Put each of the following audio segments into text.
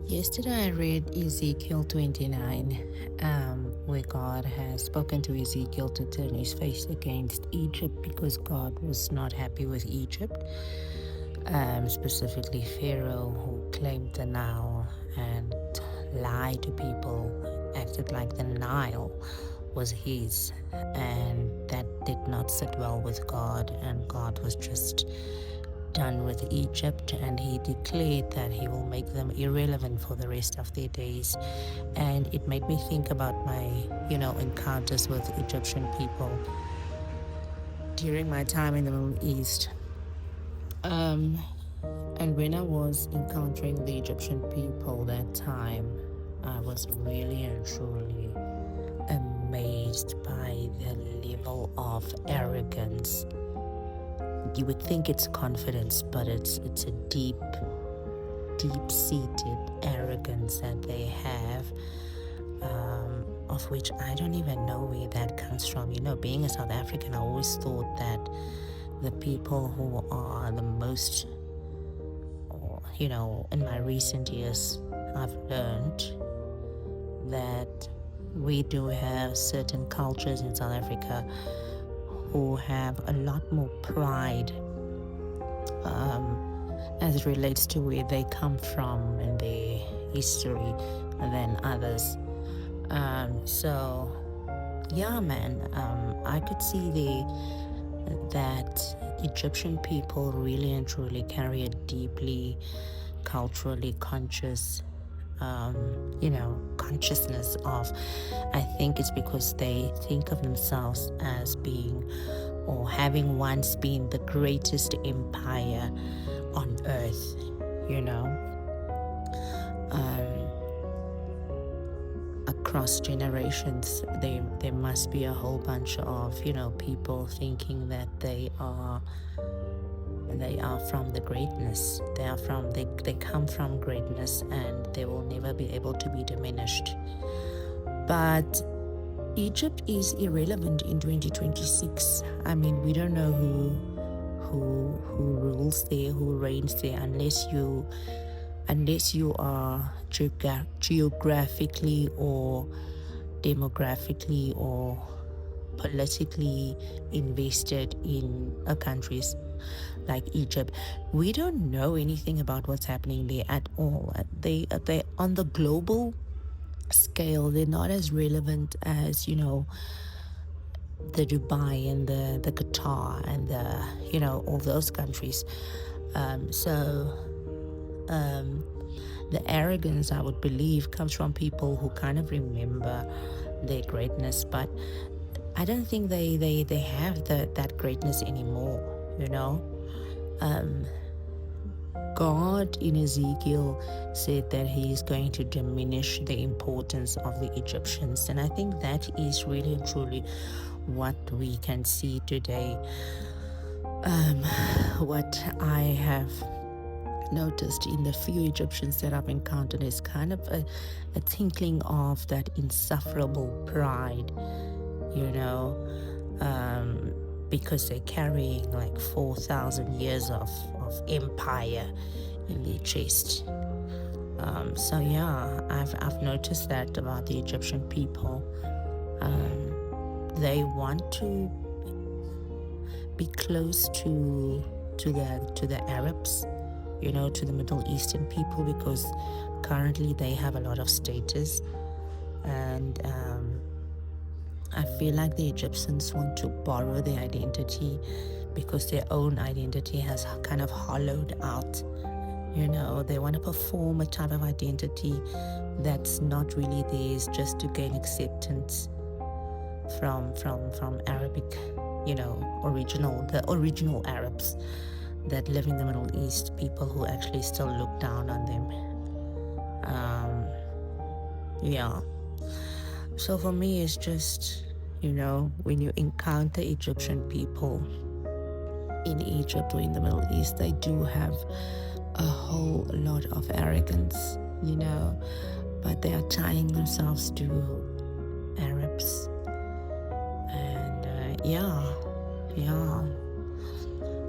Yesterday I read Ezekiel 29, where God has spoken to Ezekiel to turn his face against Egypt because God was not happy with Egypt, specifically Pharaoh, who claimed the Nile and lied to people, acted like the Nile was his, and that did not sit well with God, and God was just done with Egypt, and he declared that he will make them irrelevant for the rest of their days. And it made me think about my, encounters with Egyptian people during my time in the Middle East. And when I was encountering the Egyptian people that time, I was really and truly amazed by the level of arrogance. You would think it's confidence, but it's a deep-seated arrogance that they have, of which I don't even know where that comes from. Being a South African, I always thought that the people who are the most, in my recent years, I've learned that we do have certain cultures in South Africa who have a lot more pride as it relates to where they come from and their history than others. I could see that Egyptian people really and truly carry a deeply culturally conscious consciousness of, I think it's because they think of themselves as being or having once been the greatest empire on earth, across generations. There must be a whole bunch of, people thinking that they are from the greatness. They come from greatness, and they will never be able to be diminished. But Egypt is irrelevant in 2026. I mean, we don't know who rules there, who reigns there, unless you are geographically or demographically or politically invested in a countries like Egypt. We don't know anything about what's happening there at all. They on the global scale, they're not as relevant as the Dubai and the Qatar and all those countries. The arrogance, I would believe, comes from people who kind of remember their greatness, but I don't think they have that greatness anymore. God in Ezekiel said that he is going to diminish the importance of the Egyptians, and I think that is really and truly what we can see today. What I have noticed in the few Egyptians that I've encountered is kind of a tinkling of that insufferable pride, because they're carrying like 4,000 years of empire in their chest. I've noticed that about the Egyptian people. They want to be close to the Arabs, to the Middle Eastern people, because currently they have a lot of status, and I feel like the Egyptians want to borrow their identity because their own identity has kind of hollowed out. They want to perform a type of identity that's not really theirs, just to gain acceptance from Arabic, the original Arabs that live in the Middle East, people who actually still look down on them. So for me, it's just, when you encounter Egyptian people in Egypt or in the Middle East, they do have a whole lot of arrogance, but they are tying themselves to Arabs. And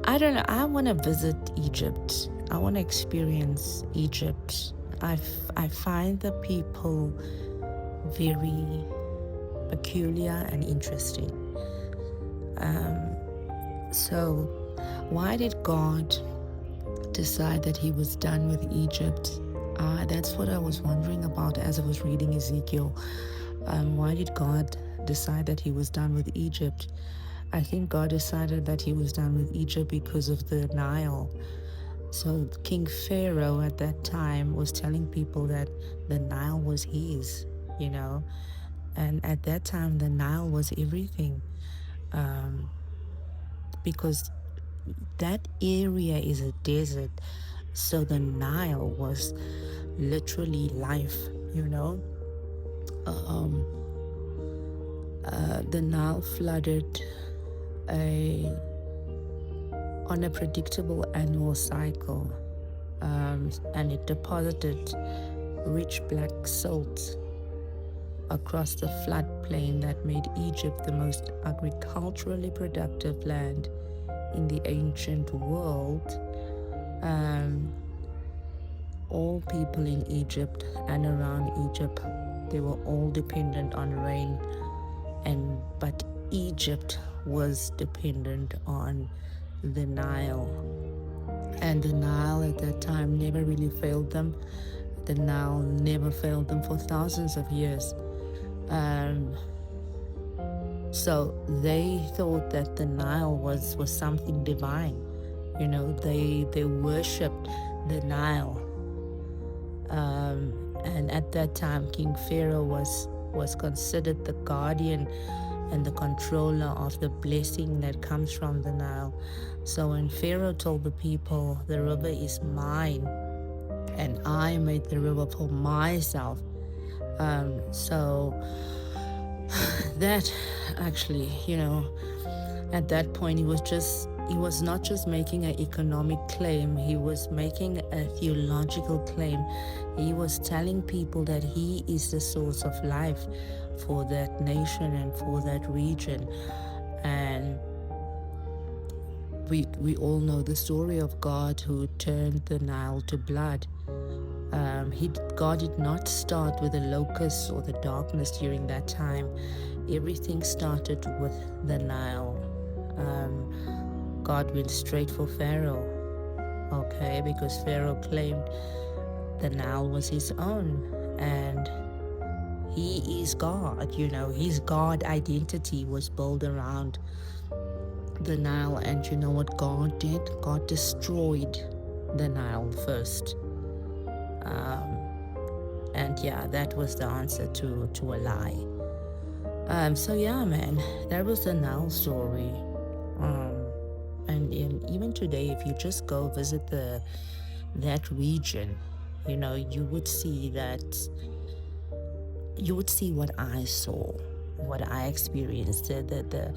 I don't know, I want to visit Egypt. I want to experience Egypt. I find the people very peculiar and interesting. So, why did God decide that he was done with Egypt? That's what I was wondering about as I was reading Ezekiel. Why did God decide that he was done with Egypt? I think God decided that he was done with Egypt because of the Nile. So King Pharaoh at that time was telling people that the Nile was his, you know, and at that time the Nile was everything, because that area is a desert. So the Nile was literally life, you know. The Nile flooded on a predictable annual cycle, and it deposited rich black salt across the floodplain that made Egypt the most agriculturally productive land in the ancient world. All people in Egypt and around Egypt, they were all dependent on rain, but Egypt was dependent on the Nile. And the Nile at that time never really failed them. The Nile never failed them for thousands of years. So they thought that the Nile was something divine. You know, they worshipped the Nile. And at that time, King Pharaoh was considered the guardian and the controller of the blessing that comes from the Nile. So when Pharaoh told the people, the river is mine, and I made the river for myself. So that actually, you know, at that point, he was not just making an economic claim, he was making a theological claim. He was telling people that he is the source of life for that nation and for that region. And we all know the story of God who turned the Nile to blood. God did not start with the locusts or the darkness during that time. Everything started with the Nile. God went straight for Pharaoh, okay, because Pharaoh claimed the Nile was his own, and he is God, you know, his God identity was built around the Nile. And you know what God did? God destroyed the Nile first. And yeah, that was the answer to a lie. So yeah, man, that was the Nile story. And even today, if you just go visit that region, you know, you would see what I saw, what I experienced. The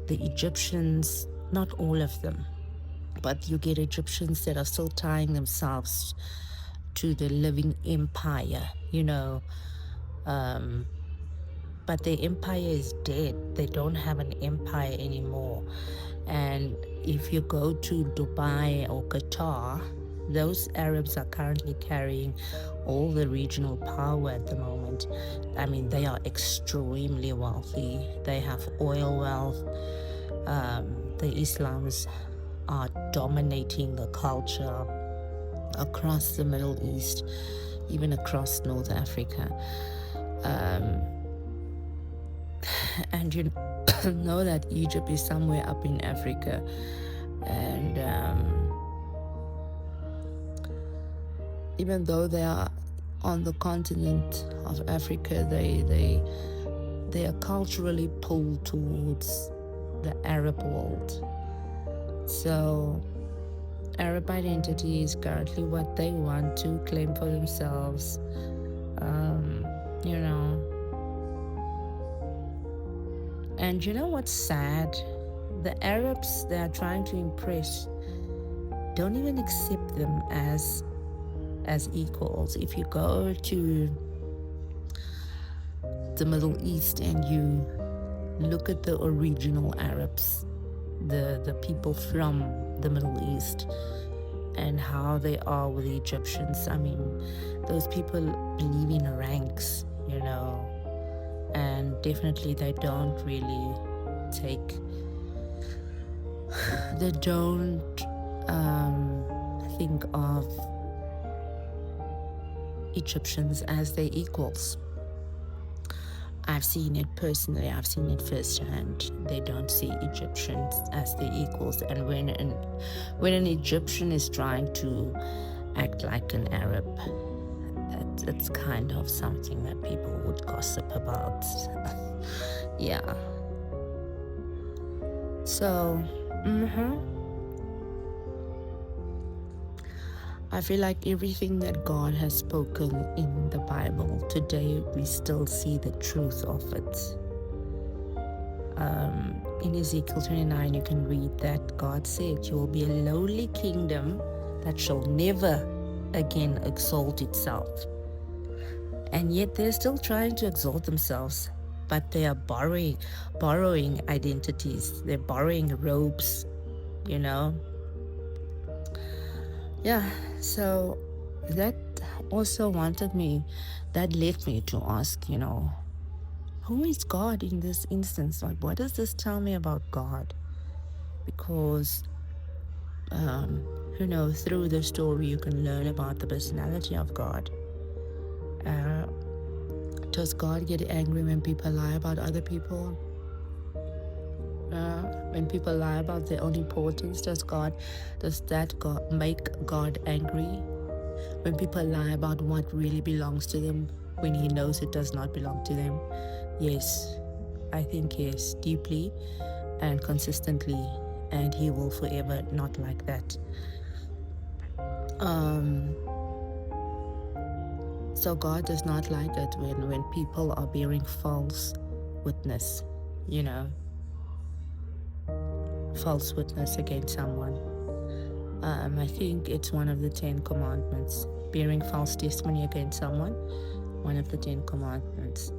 Egyptians, not all of them, but you get Egyptians that are still tying themselves to the living empire, you know. But their empire is dead. They don't have an empire anymore. And if you go to Dubai or Qatar, those Arabs are currently carrying all the regional power at the moment. I mean, they are extremely wealthy. They have oil wealth. The Islams are dominating the culture across the Middle East, even across North Africa. And you know that Egypt is somewhere up in Africa, and even though they are on the continent of Africa, they are culturally pulled towards the Arab world. So Arab identity is currently what they want to claim for themselves. You know. And you know what's sad? The Arabs they are trying to impress don't even accept them as equals. If you go to the Middle East and you look at the original Arabs, the people from the Middle East, and how they are with the Egyptians. I mean, those people believe in ranks, and definitely they don't really they don't think of Egyptians as their equals. I've seen it personally, I've seen it firsthand. They don't see Egyptians as their equals. And when an Egyptian is trying to act like an Arab, it's kind of something that people would gossip about. Yeah. So, I feel like everything that God has spoken in the Bible, today we still see the truth of it. In Ezekiel 29, you can read that God said, "You will be a lowly kingdom that shall never again exalt itself." And yet they're still trying to exalt themselves, but they are borrowing identities. They're borrowing robes, Yeah, so that also led me to ask, who is God in this instance? Like, what does this tell me about God? Because, through the story, you can learn about the personality of God. Does God get angry when people lie about other people? When people lie about their own importance, does that make God angry? When people lie about what really belongs to them, when He knows it does not belong to them? Yes, I think yes, deeply and consistently, and He will forever not like that. So God does not like it when people are bearing false witness, false witness against someone. I think it's one of the 10 commandments, bearing false testimony against someone, one of the 10 commandments.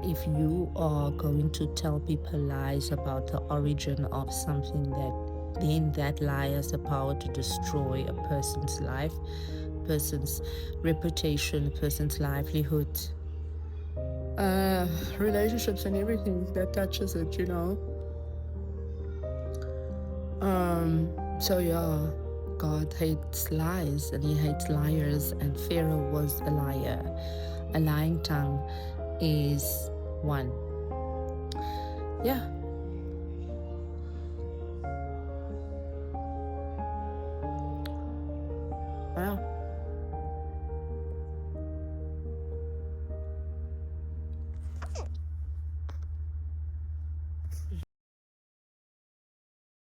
If you are going to tell people lies about the origin of something, then that lie has the power to destroy a person's life, person's reputation, person's livelihood, relationships and everything that touches it, So yeah, God hates lies and He hates liars, and Pharaoh was a liar. A lying tongue is one. Yeah,